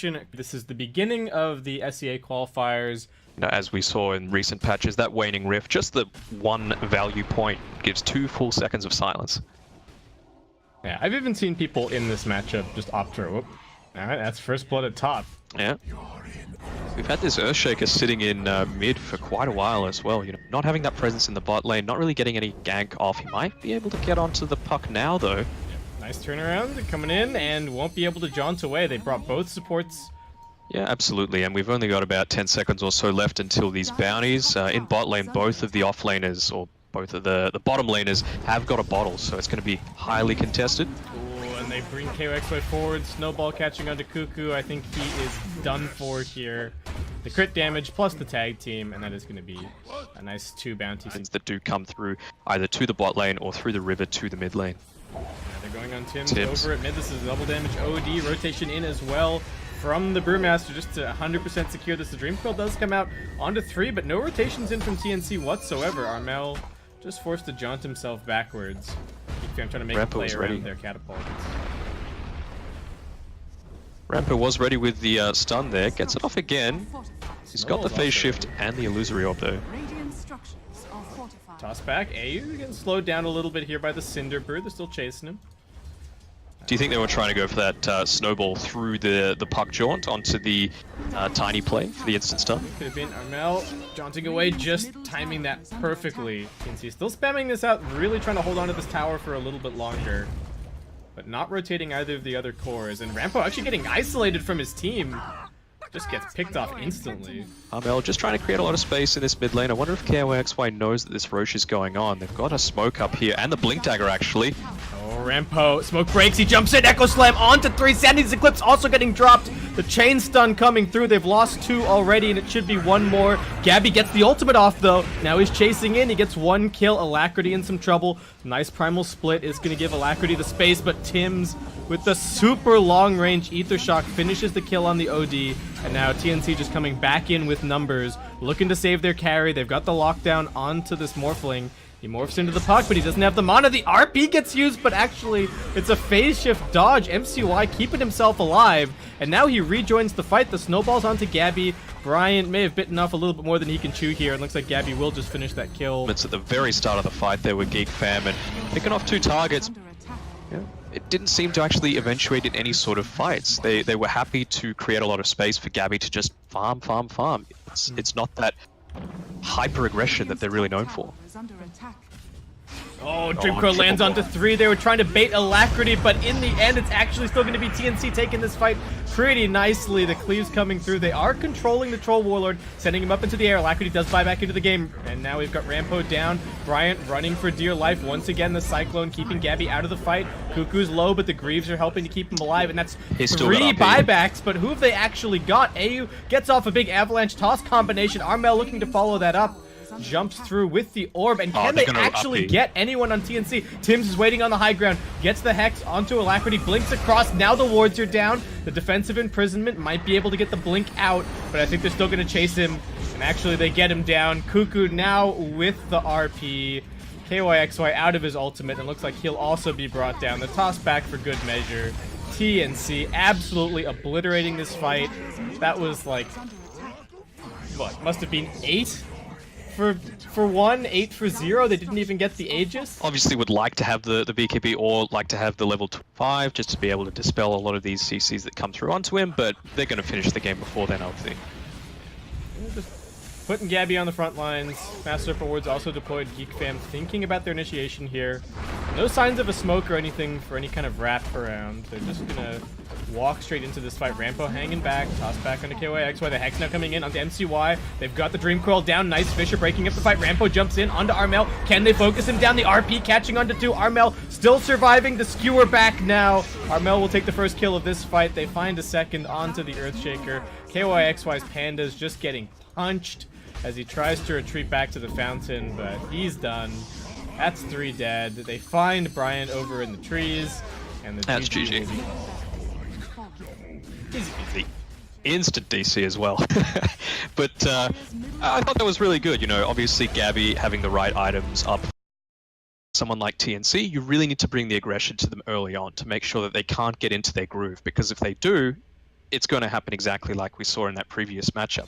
action. This is the beginning of the SEA qualifiers. You know, as we saw in recent patches, that waning rift, just the one value point gives 2 full seconds of silence. Yeah, I've even seen people in this matchup just opt for, whoop. Alright, that's first blood at top. Yeah. We've had this Earthshaker sitting in mid for quite a while as well. You know, not having that presence in the bot lane, not really getting any gank off. He might be able to get onto the puck now, though. Yep. Nice turnaround coming in, and won't be able to jaunt away. They brought both supports. Yeah, absolutely, and we've only got about 10 seconds or so left until these bounties. In bot lane, both of the off laners, or both of the bottom laners, have got a bottle, so it's going to be highly contested. And they bring KOXY forward. Snowball catching onto Kuku. I think he is done for here. The crit damage plus the tag team, and that is going to be a nice 2 bounties that do come through either to the bot lane or through the river to the mid lane. Yeah, they're going on Tim's over at mid. This is double damage OD. Rotation in as well from the Brewmaster just to 100% secure this. The Dream Coil does come out onto 3, but no rotations in from TNC whatsoever. Armel just forced to jaunt himself backwards. I'm trying to make a play around their catapult. Rampo was ready with the stun there, gets it off again. He's got the phase shift and the illusory orb though. Toss back, AU getting slowed down a little bit here by the Cinder Brew. They're still chasing him. Do you think they were trying to go for that snowball through the puck jaunt onto the tiny play for the instant stun? Could have been Armel jaunting away, just timing that perfectly. TNC still spamming this out, really trying to hold on to this tower for a little bit longer. But not rotating either of the other cores. And Rampo actually getting isolated from his team. Just gets picked off instantly. Armel just trying to create a lot of space in this mid lane. I wonder if KOXY knows that this Roche is going on. They've got a smoke up here, and the Blink Dagger actually. Oh, Rampo, smoke breaks, he jumps in, Echo Slam onto 3, Sandy's Eclipse also getting dropped. The chain stun coming through, they've lost 2 already, and it should be 1 more. Gabby gets the ultimate off though, now he's chasing in, he gets 1 kill, Alacrity in some trouble. Nice primal split is going to give Alacrity the space, but Tim's with the super long range Ether Shock finishes the kill on the OD, and now TNC just coming back in with numbers, looking to save their carry. They've got the lockdown onto this Morphling. He morphs into the puck, but he doesn't have the mana. The RP gets used, but actually, it's a phase shift dodge. MCY keeping himself alive, and now he rejoins the fight. The snowball's onto Gabby. Bryant may have bitten off a little bit more than he can chew here. It looks like Gabby will just finish that kill. It's at the very start of the fight there with Geek Fam, and picking off 2 targets. Yeah. It didn't seem to actually eventuate in any sort of fights. They were happy to create a lot of space for Gabby to just farm. It's not that hyper-aggression that they're really known for. Oh, Dreamcore lands onto 3. They were trying to bait Alacrity, but in the end, it's actually still going to be TNC taking this fight pretty nicely. The cleaves coming through. They are controlling the Troll Warlord, sending him up into the air. Alacrity does buy back into the game, and now we've got Rampo down. Bryant running for dear life. Once again, the Cyclone keeping Gabby out of the fight. Kuku's low, but the Greaves are helping to keep him alive, and that's 3 buybacks, but who have they actually got? AU gets off a big avalanche toss combination. Armel looking to follow that up. Jumps through with the orb, and can they actually get anyone on TNC? Tim's is waiting on the high ground, gets the Hex onto Alacrity, blinks across, now the wards are down. The defensive imprisonment might be able to get the blink out, but I think they're still going to chase him, and actually they get him down. Kuku now with the RP. KYXY out of his ultimate, and looks like he'll also be brought down. The toss back for good measure. TNC absolutely obliterating this fight. That was like, what, must have been 8? For 1, 8 for 0, they didn't even get the Aegis. Obviously would like to have the BKB or like to have the level 5 just to be able to dispel a lot of these CCs that come through onto him, but they're going to finish the game before then, I would think. Just putting Gabby on the front lines. Master Surfer Wards also deployed. Geek Fam thinking about their initiation here. No signs of a smoke or anything for any kind of wrap around. They're just going to walk straight into this fight. Rampo hanging back, toss back onto KYXY. The Hex now coming in onto MCY. They've got the Dream Coil down. Nice Fisher breaking up the fight. Rampo jumps in onto Armel. Can they focus him down? The RP catching onto 2. Armel still surviving. The Skewer back now. Armel will take the first kill of this fight. They find a second onto the Earthshaker. KYXY's Panda's just getting punched as he tries to retreat back to the fountain, but he's done. That's 3 dead. They find Bryant over in the trees, and the that's GG. Easy. Instant DC as well. But I thought that was really good. You know, obviously Gabby having the right items up. Someone like TNC, you really need to bring the aggression to them early on to make sure that they can't get into their groove, because if they do, it's going to happen exactly like we saw in that previous matchup.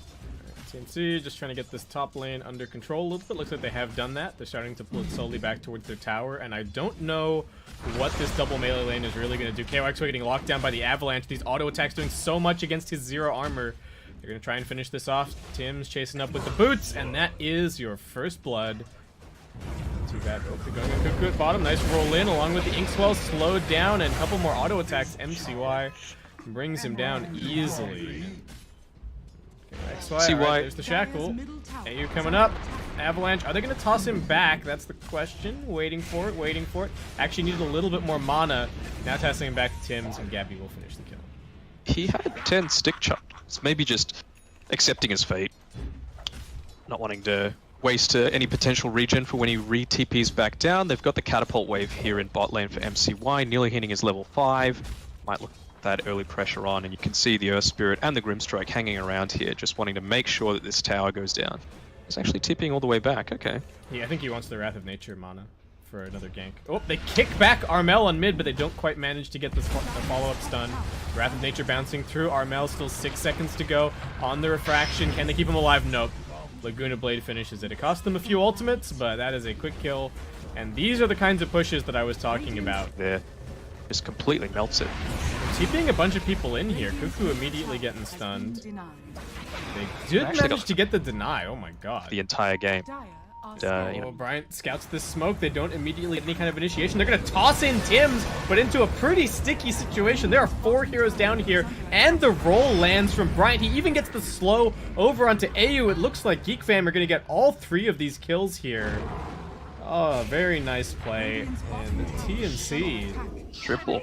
TNC just trying to get this top lane under control a little bit. Looks like they have done that. They're starting to pull it slowly back towards their tower, and I don't know what this double melee lane is really going to do. KYXY getting locked down by the Avalanche. These auto attacks doing so much against his 0 armor. They're going to try and finish this off. Tim's chasing up with the boots, and that is your first blood. Too bad. Oh, they're going to Kuku at bottom. Nice roll in along with the Inkswell. Slowed down, and a couple more auto attacks. MCY brings him down easily. XY, right, there's the shackle. AU coming up. Avalanche, are they going to toss him back? That's the question. Waiting for it, waiting for it. Actually needed a little bit more mana. Now tossing him back to Tim's, and Gabby will finish the kill. He had 10 stick chops. Maybe just accepting his fate. Not wanting to waste any potential regen for when he re-TPs back down. They've got the catapult wave here in bot lane for MCY, nearly hitting his level 5. Might look that early pressure on, and you can see the Earth Spirit and the Grimstrike hanging around here, just wanting to make sure that this tower goes down. It's actually tipping all the way back, okay. Yeah, I think he wants the Wrath of Nature mana for another gank. Oh, they kick back Armel on mid, but they don't quite manage to get the follow-up stun. Wrath of Nature bouncing through. Armel still 6 seconds to go on the refraction. Can they keep him alive? Nope. Laguna Blade finishes it. It cost them a few ultimates, but that is a quick kill. And these are the kinds of pushes that I was talking about. There. Just completely melts it. TPing a bunch of people in here. Kuku immediately getting stunned. They did manage to get the deny. Oh my god. The entire game. Bryant scouts this smoke. They don't immediately get any kind of initiation. They're going to toss in Tim's, but into a pretty sticky situation. There are 4 heroes down here, and the roll lands from Bryant. He even gets the slow over onto AU. It looks like Geek Fam are going to get all 3 of these kills here. Oh, very nice play. And TNC. Triple.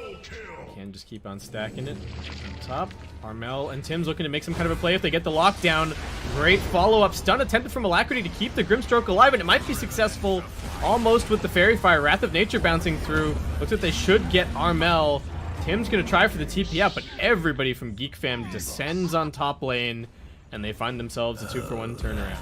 Can just keep on stacking it. On top, Armel and Tim's looking to make some kind of a play if they get the lockdown. Great follow-up stun attempted from Alacrity to keep the Grimstroke alive, and it might be successful almost with the Fairy Fire. Wrath of Nature bouncing through. Looks like they should get Armel. Tim's going to try for the TP out, but everybody from Geek Fam descends on top lane, and they find themselves a 2-for-1 turnaround.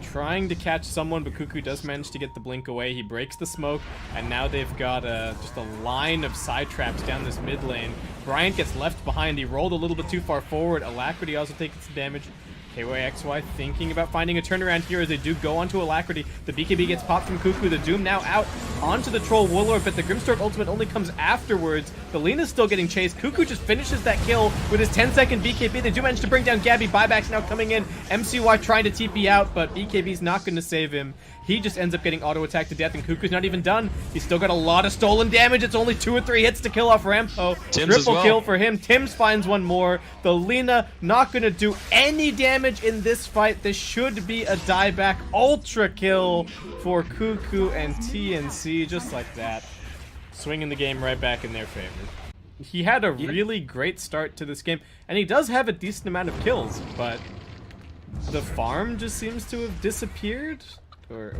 Trying to catch someone, but Kuku does manage to get the blink away. He breaks the smoke, and now they've got just a line of side traps down this mid lane. Bryant gets left behind. He rolled a little bit too far forward. Alacrity also taking some damage. KYXY thinking about finding a turnaround here as they do go onto Alacrity. The BKB gets popped from Kuku. The Doom now out onto the Troll Warlord, but the Grimstroke ultimate only comes afterwards. The Lena's still getting chased. Kuku just finishes that kill with his 10-second BKB. They do manage to bring down Gabby. Buybacks now coming in. MCY trying to TP out, but BKB's not going to save him. He just ends up getting auto-attacked to death, and Kuku's not even done. He's still got a lot of stolen damage. It's only 2 or 3 hits to kill off Rampo. Triple kill for him. Tim's finds one more. The Lena not going to do any damage in this fight. This should be a dieback ultra kill for Kuku and TNC, just like that. Swinging the game right back in their favor. He had a really great start to this game, and he does have a decent amount of kills, but the farm just seems to have disappeared. Or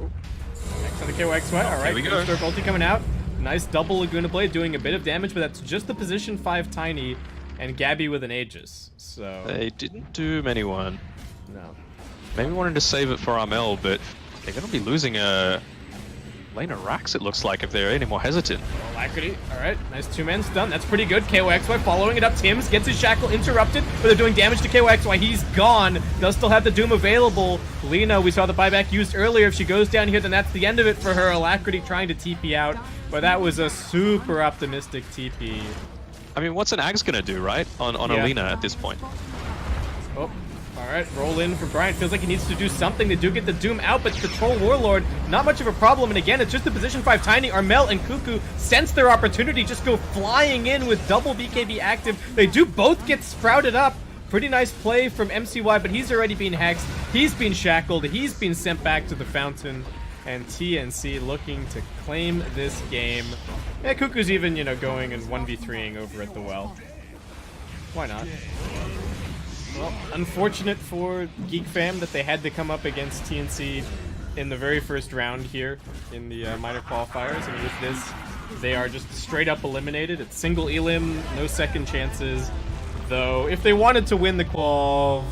next on the KYXY. All right, Grimstroke ulti coming out. Nice double Laguna Blade doing a bit of damage, but that's just the position 5 Tiny and Gabby with an Aegis. So they didn't do anyone. No. Maybe wanted to save it for Armel, but they're going to be losing a lane of Rax, it looks like, if they're any more hesitant. Alacrity. All right, nice 2-man stun. That's pretty good. KYXY following it up. Tim's gets his shackle interrupted, but they're doing damage to KYXY. He's gone. Does still have the Doom available. Lena, we saw the buyback used earlier. If she goes down here, then that's the end of it for her. Alacrity trying to TP out, but that was a super optimistic TP. I mean, what's an Axe going to do, right? On a Lena at this point. Oh. Alright, roll in for Bryant. Feels like he needs to do something. They do get the Doom out, but the Troll Warlord, not much of a problem. And again, it's just the position 5 Tiny. Armel and Kuku sense their opportunity, just go flying in with double BKB active. They do both get sprouted up. Pretty nice play from MCY, but he's already been hexed. He's been shackled. He's been sent back to the fountain. And TNC looking to claim this game. Yeah, Kuku's even, going and 1v3ing over at the well. Why not? Well, unfortunate for Geek Fam that they had to come up against TNC in the very first round here in the minor qualifiers. And with this, they are just straight up eliminated. It's single elim, no second chances. Though, if they wanted to win the qual...